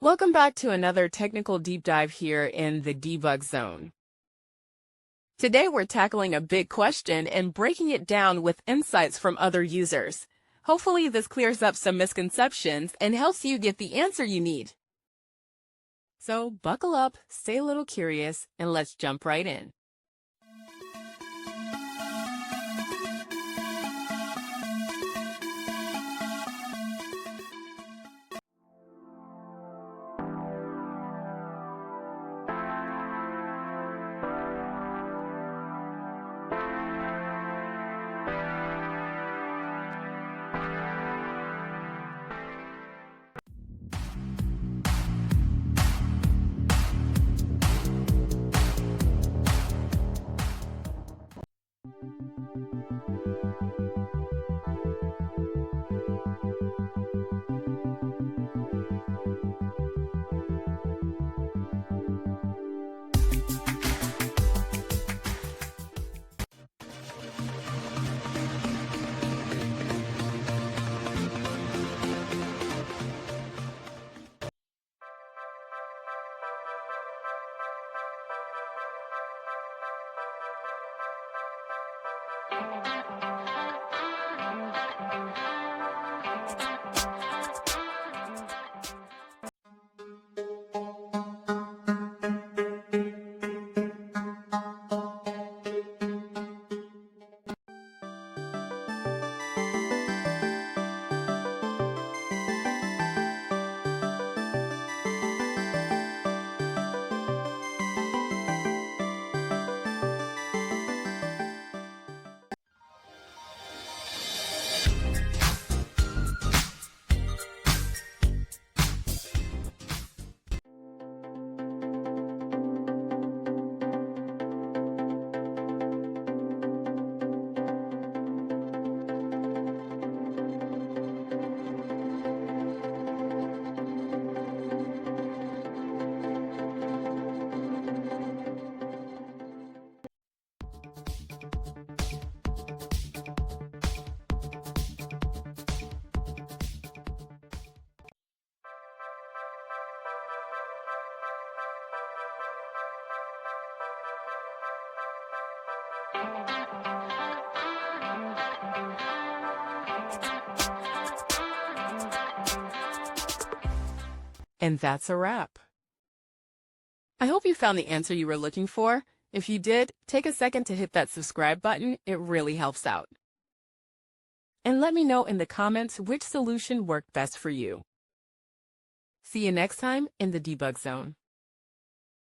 Welcome back to another technical deep dive here in the debug zone. Today we're tackling a big question and breaking it down with insights from other users. Hopefully this clears up some misconceptions and helps you get the answer you need. So buckle up, stay a little curious, and let's jump right in. And that's a wrap. I hope you found the answer you were looking for. If you did, take a second to hit that subscribe button. It really helps out. And let me know in the comments which solution worked best for you. See you next time in the debug zone.